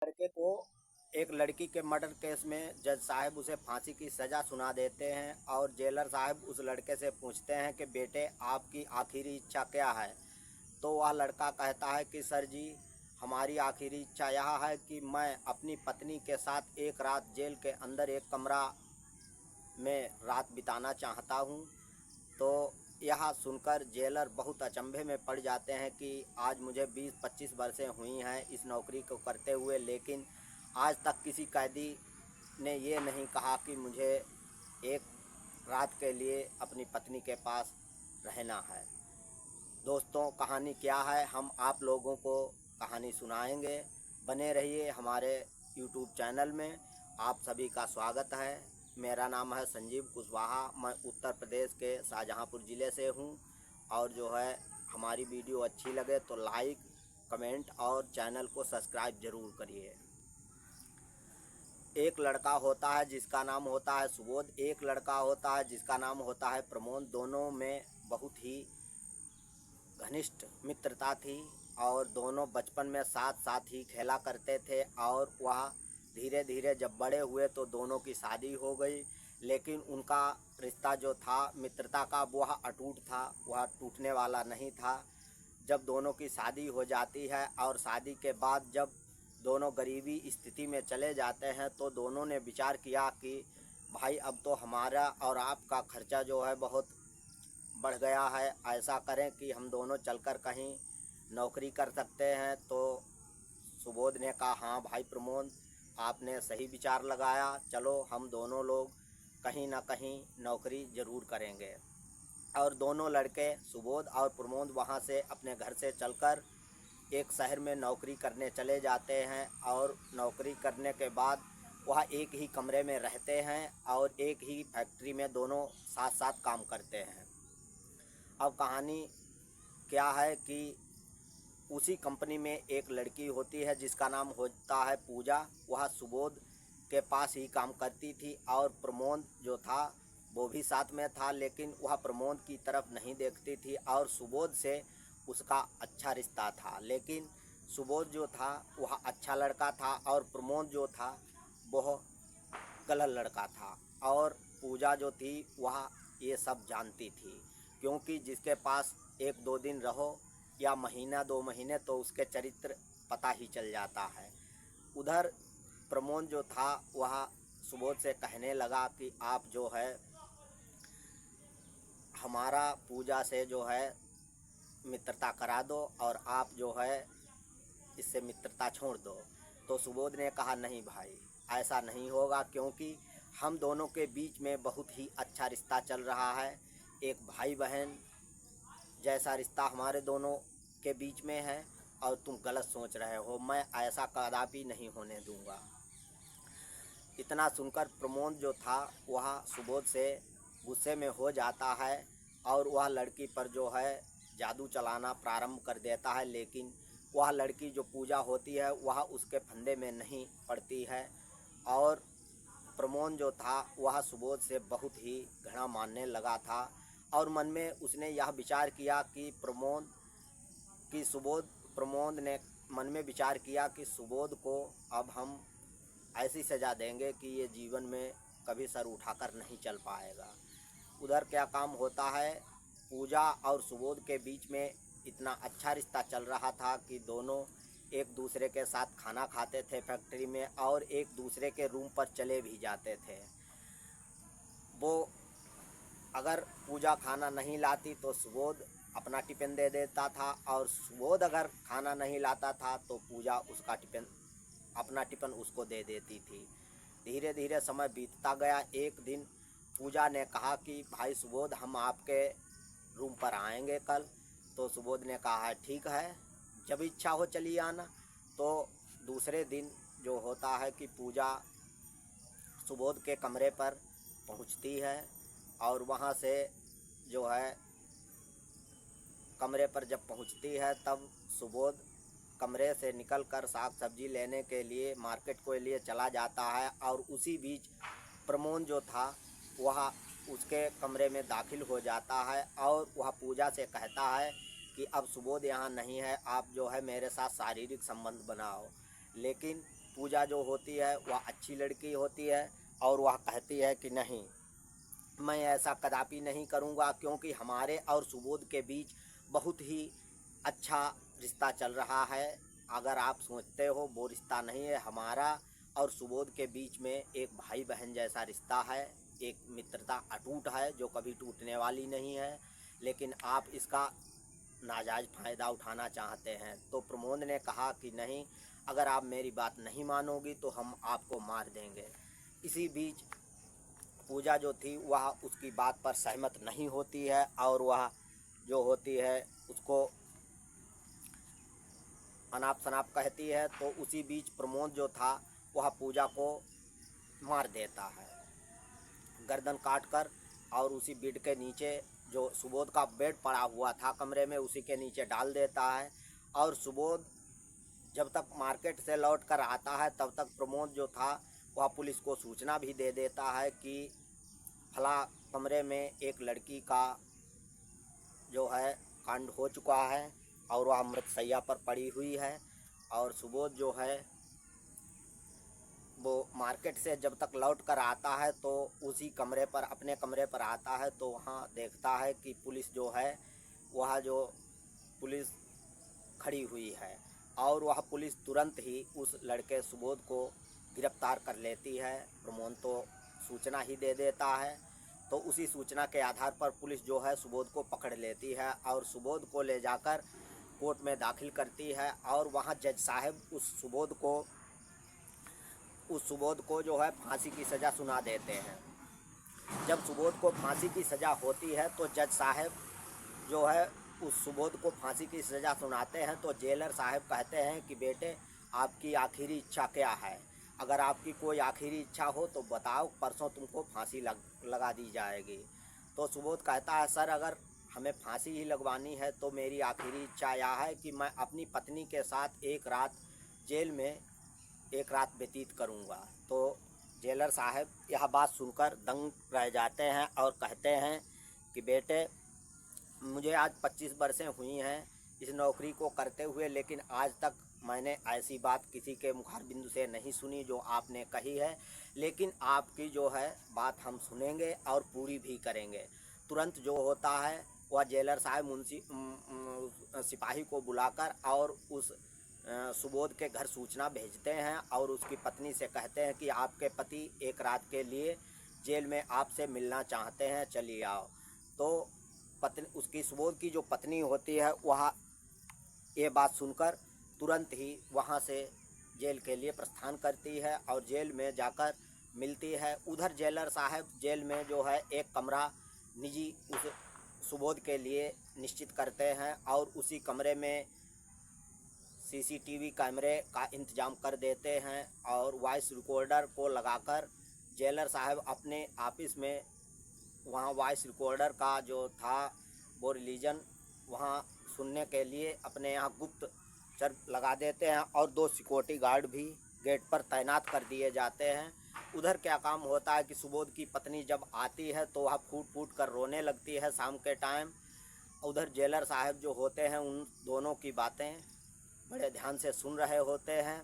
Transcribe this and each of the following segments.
लड़के को एक लड़की के मर्डर केस में जज साहब उसे फांसी की सज़ा सुना देते हैं और जेलर साहब उस लड़के से पूछते हैं कि बेटे आपकी आखिरी इच्छा क्या है। तो वह लड़का कहता है कि सर जी, हमारी आखिरी इच्छा यह है कि मैं अपनी पत्नी के साथ एक रात जेल के अंदर एक कमरा में रात बिताना चाहता हूँ। तो यह सुनकर जेलर बहुत अचंभे में पड़ जाते हैं कि आज मुझे 20-25 वर्षें हुई हैं इस नौकरी को करते हुए, लेकिन आज तक किसी कैदी ने ये नहीं कहा कि मुझे एक रात के लिए अपनी पत्नी के पास रहना है। दोस्तों, कहानी क्या है हम आप लोगों को कहानी सुनाएंगे। बने रहिए हमारे यूट्यूब चैनल में। आप सभी का स्वागत है। मेरा नाम है संजीव कुशवाहा। मैं उत्तर प्रदेश के शाहजहाँपुर ज़िले से हूँ। और जो है हमारी वीडियो अच्छी लगे तो लाइक, कमेंट और चैनल को सब्सक्राइब ज़रूर करिए। एक लड़का होता है जिसका नाम होता है सुबोध, एक लड़का होता है जिसका नाम होता है प्रमोद। दोनों में बहुत ही घनिष्ठ मित्रता थी और दोनों बचपन में साथ साथ ही खेला करते थे। और वह धीरे धीरे जब बड़े हुए तो दोनों की शादी हो गई, लेकिन उनका रिश्ता जो था मित्रता का वह अटूट था, वह टूटने वाला नहीं था। जब दोनों की शादी हो जाती है और शादी के बाद जब दोनों गरीबी स्थिति में चले जाते हैं तो दोनों ने विचार किया कि भाई अब तो हमारा और आपका खर्चा जो है बहुत बढ़ गया है, ऐसा करें कि हम दोनों चलकर कहीं नौकरी कर सकते हैं। तो सुबोध ने कहा हाँ भाई प्रमोद, आपने सही विचार लगाया, चलो हम दोनों लोग कहीं ना कहीं नौकरी ज़रूर करेंगे। और दोनों लड़के सुबोध और प्रमोद वहाँ से अपने घर से चलकर एक शहर में नौकरी करने चले जाते हैं। और नौकरी करने के बाद वह एक ही कमरे में रहते हैं और एक ही फैक्ट्री में दोनों साथ साथ काम करते हैं। अब कहानी क्या है कि उसी कंपनी में एक लड़की होती है जिसका नाम होता है पूजा। वह सुबोध के पास ही काम करती थी और प्रमोद जो था वो भी साथ में था, लेकिन वह प्रमोद की तरफ नहीं देखती थी और सुबोध से उसका अच्छा रिश्ता था। लेकिन सुबोध जो था वह अच्छा लड़का था और प्रमोद जो था वह गलत लड़का था। और पूजा जो थी वह ये सब जानती थी, क्योंकि जिसके पास 1-2 दिन रहो या महीना 2 महीने तो उसके चरित्र पता ही चल जाता है। उधर प्रमोद जो था वह सुबोध से कहने लगा कि आप जो है हमारा पूजा से जो है मित्रता करा दो और आप जो है इससे मित्रता छोड़ दो। तो सुबोध ने कहा नहीं भाई, ऐसा नहीं होगा, क्योंकि हम दोनों के बीच में बहुत ही अच्छा रिश्ता चल रहा है। एक भाई बहन जैसा रिश्ता हमारे दोनों के बीच में है और तुम गलत सोच रहे हो, मैं ऐसा कदापि नहीं होने दूंगा। इतना सुनकर प्रमोद जो था वह सुबोध से गुस्से में हो जाता है और वह लड़की पर जो है जादू चलाना प्रारंभ कर देता है। लेकिन वह लड़की जो पूजा होती है वह उसके फंदे में नहीं पड़ती है। और प्रमोद जो था वह सुबोध से बहुत ही घृणा मानने लगा था और मन में उसने यह विचार किया कि प्रमोद ने मन में विचार किया कि सुबोध को अब हम ऐसी सज़ा देंगे कि ये जीवन में कभी सर उठाकर नहीं चल पाएगा। उधर क्या काम होता है, पूजा और सुबोध के बीच में इतना अच्छा रिश्ता चल रहा था कि दोनों एक दूसरे के साथ खाना खाते थे फैक्ट्री में और एक दूसरे के रूम पर चले भी जाते थे। वो अगर पूजा खाना नहीं लाती तो सुबोध अपना टिफ़िन दे देता था और सुबोध अगर खाना नहीं लाता था तो पूजा उसका अपना टिफ़िन उसको दे देती थी। धीरे धीरे समय बीतता गया। एक दिन पूजा ने कहा कि भाई सुबोध, हम आपके रूम पर आएंगे कल। तो सुबोध ने कहा ठीक है, जब इच्छा हो चलिए आना। तो दूसरे दिन जो होता है कि पूजा सुबोध के कमरे पर पहुंचती है और वहां से जो है कमरे पर जब पहुंचती है तब सुबोध कमरे से निकलकर साग सब्जी लेने के लिए मार्केट के लिए चला जाता है। और उसी बीच प्रमोद जो था वह उसके कमरे में दाखिल हो जाता है और वह पूजा से कहता है कि अब सुबोध यहाँ नहीं है, आप जो है मेरे साथ शारीरिक संबंध बनाओ। लेकिन पूजा जो होती है वह अच्छी लड़की होती है और वह कहती है कि नहीं, मैं ऐसा कदापि नहीं करूँगा, क्योंकि हमारे और सुबोध के बीच बहुत ही अच्छा रिश्ता चल रहा है। अगर आप सोचते हो वो रिश्ता नहीं है, हमारा और सुबोध के बीच में एक भाई बहन जैसा रिश्ता है, एक मित्रता अटूट है जो कभी टूटने वाली नहीं है। लेकिन आप इसका नाजायज़ फ़ायदा उठाना चाहते हैं। तो प्रमोद ने कहा कि नहीं, अगर आप मेरी बात नहीं मानोगी तो हम आपको मार देंगे। इसी बीच पूजा जो थी वह उसकी बात पर सहमत नहीं होती है और वह जो होती है उसको अनाप शनाप कहती है। तो उसी बीच प्रमोद जो था वह पूजा को मार देता है गर्दन काट कर, और उसी बेड के नीचे जो सुबोध का बेड पड़ा हुआ था कमरे में उसी के नीचे डाल देता है। और सुबोध जब तक मार्केट से लौट कर आता है तब तक प्रमोद जो था वह पुलिस को सूचना भी दे देता है कि फला कमरे में एक लड़की का जो है कांड हो चुका है और वह मृतशैया पर पड़ी हुई है। और सुबोध जो है वो मार्केट से जब तक लौट कर आता है तो उसी कमरे पर, अपने कमरे पर आता है तो वहाँ देखता है कि पुलिस जो है वह जो पुलिस खड़ी हुई है और वह पुलिस तुरंत ही उस लड़के सुबोध को गिरफ्तार कर लेती है। प्रमोद तो सूचना ही दे देता है, तो उसी सूचना के आधार पर पुलिस जो है सुबोध को पकड़ लेती है और सुबोध को ले जाकर कोर्ट में दाखिल करती है। और वहाँ जज साहब उस सुबोध को जो है फांसी की सज़ा सुना देते हैं। जब सुबोध को फांसी की सज़ा होती है तो जज साहब जो है उस सुबोध को फांसी की सज़ा सुनाते हैं। तो जेलर साहब कहते हैं कि बेटे, आपकी आखिरी इच्छा क्या है? अगर आपकी कोई आखिरी इच्छा हो तो बताओ, परसों तुमको फांसी लगा दी जाएगी। तो सुबोध कहता है, सर अगर हमें फांसी ही लगवानी है तो मेरी आखिरी इच्छा यह है कि मैं अपनी पत्नी के साथ एक रात जेल में एक रात व्यतीत करूंगा। तो जेलर साहब यह बात सुनकर दंग रह जाते हैं और कहते हैं कि बेटे, मुझे आज 25 बरसें हुई हैं इस नौकरी को करते हुए, लेकिन आज तक मैंने ऐसी बात किसी के मुखारबिंदु से नहीं सुनी जो आपने कही है। लेकिन आपकी जो है बात हम सुनेंगे और पूरी भी करेंगे। तुरंत जो होता है वह जेलर साहब सिपाही को बुलाकर और उस सुबोध के घर सूचना भेजते हैं और उसकी पत्नी से कहते हैं कि आपके पति एक रात के लिए जेल में आपसे मिलना चाहते हैं, चलिए आओ। तो पत्नी, उसकी सुबोध की जो पत्नी होती है वह ये बात सुनकर तुरंत ही वहाँ से जेल के लिए प्रस्थान करती है और जेल में जाकर मिलती है। उधर जेलर साहब जेल में जो है एक कमरा निजी उस सुबोध के लिए निश्चित करते हैं और उसी कमरे में सीसीटीवी कैमरे का इंतजाम कर देते हैं और वॉइस रिकॉर्डर को लगाकर जेलर साहब अपने ऑफिस में वहाँ वॉइस रिकॉर्डर का जो था वो रिलीजन वहाँ सुनने के लिए अपने यहाँ गुप्त चर लगा देते हैं और 2 सिक्योरिटी गार्ड भी गेट पर तैनात कर दिए जाते हैं। उधर क्या काम होता है कि सुबोध की पत्नी जब आती है तो वह फूट फूट कर रोने लगती है शाम के टाइम। उधर जेलर साहब जो होते हैं उन दोनों की बातें बड़े ध्यान से सुन रहे होते हैं।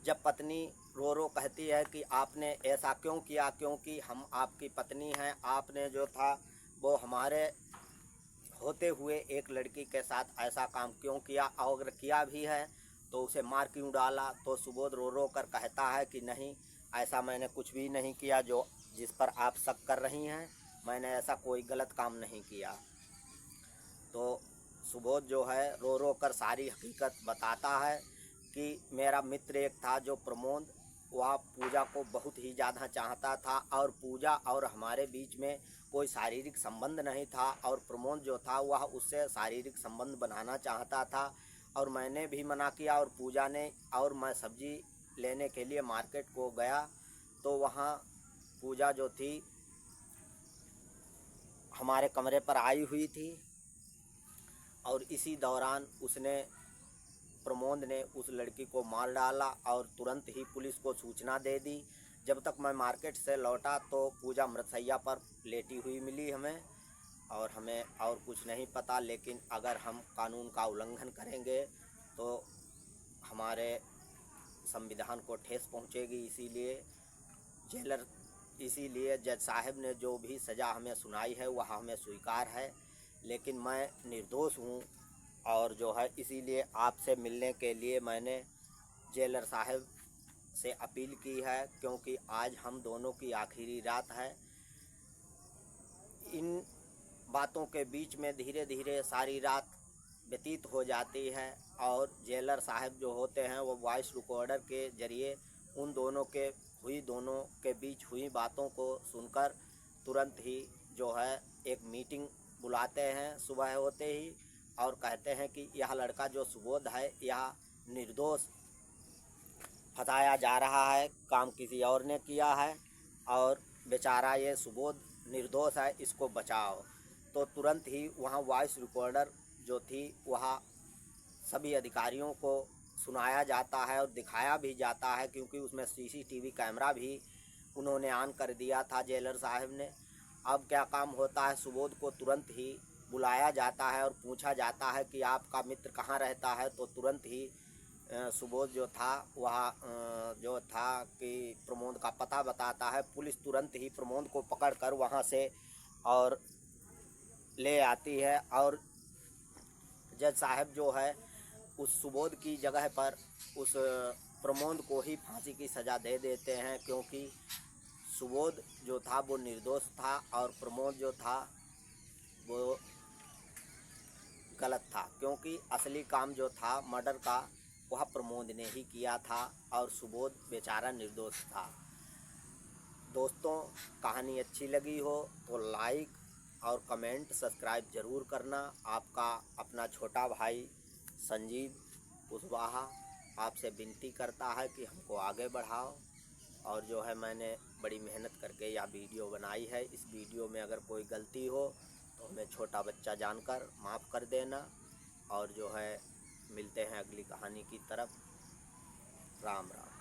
जब पत्नी रो रो कहती है कि आपने ऐसा क्यों किया, क्योंकि हम आपकी पत्नी हैं, आपने जो था वो हमारे होते हुए एक लड़की के साथ ऐसा काम क्यों किया, और अगर किया भी है तो उसे मार क्यों डाला। तो सुबोध रो रो कर कहता है कि नहीं, ऐसा मैंने कुछ भी नहीं किया जो जिस पर आप शक कर रही हैं, मैंने ऐसा कोई गलत काम नहीं किया। तो सुबोध जो है रो रो कर सारी हकीकत बताता है कि मेरा मित्र एक था जो प्रमोद, वह पूजा को बहुत ही ज़्यादा चाहता था और पूजा और हमारे बीच में कोई शारीरिक संबंध नहीं था और प्रमोद जो था वह उससे शारीरिक संबंध बनाना चाहता था और मैंने भी मना किया। और पूजा ने, और मैं सब्जी लेने के लिए मार्केट को गया तो वहाँ पूजा जो थी हमारे कमरे पर आई हुई थी और इसी दौरान उसने, प्रमोद ने उस लड़की को मार डाला और तुरंत ही पुलिस को सूचना दे दी। जब तक मैं मार्केट से लौटा तो पूजा मृतशैया पर लेटी हुई मिली हमें और कुछ नहीं पता। लेकिन अगर हम कानून का उल्लंघन करेंगे तो हमारे संविधान को ठेस पहुंचेगी। इसीलिए जज साहब ने जो भी सज़ा हमें सुनाई है वह हमें स्वीकार है, लेकिन मैं निर्दोष हूँ। और जो है इसीलिए आपसे मिलने के लिए मैंने जेलर साहब से अपील की है, क्योंकि आज हम दोनों की आखिरी रात है। इन बातों के बीच में धीरे धीरे सारी रात व्यतीत हो जाती है और जेलर साहब जो होते हैं वो वॉइस रिकॉर्डर के ज़रिए उन दोनों के बीच हुई बातों को सुनकर तुरंत ही जो है एक मीटिंग बुलाते हैं सुबह होते ही, और कहते हैं कि यह लड़का जो सुबोध है यह निर्दोष फंसाया जा रहा है, काम किसी और ने किया है और बेचारा ये सुबोध निर्दोष है, इसको बचाओ। तो तुरंत ही वहाँ वॉइस रिकॉर्डर जो थी वह सभी अधिकारियों को सुनाया जाता है और दिखाया भी जाता है, क्योंकि उसमें सीसीटीवी कैमरा भी उन्होंने ऑन कर दिया था जेलर साहब ने। अब क्या काम होता है, सुबोध को तुरंत ही बुलाया जाता है और पूछा जाता है कि आपका मित्र कहाँ रहता है। तो तुरंत ही सुबोध जो था वह जो था कि प्रमोद का पता बताता है। पुलिस तुरंत ही प्रमोद को पकड़कर वहाँ से और ले आती है और जज साहब जो है उस सुबोध की जगह पर उस प्रमोद को ही फांसी की सज़ा दे देते हैं, क्योंकि सुबोध जो था वो निर्दोष था और प्रमोद जो था वो गलत था, क्योंकि असली काम जो था मर्डर का वह प्रमोद ने ही किया था और सुबोध बेचारा निर्दोष था। दोस्तों, कहानी अच्छी लगी हो तो लाइक और कमेंट सब्सक्राइब ज़रूर करना। आपका अपना छोटा भाई संजीव कुशवाहा आपसे विनती करता है कि हमको आगे बढ़ाओ। और जो है मैंने बड़ी मेहनत करके यह वीडियो बनाई है। इस वीडियो में अगर कोई गलती हो तो हमें छोटा बच्चा जानकर माफ़ कर देना। और जो है मिलते हैं अगली कहानी की तरफ। राम राम।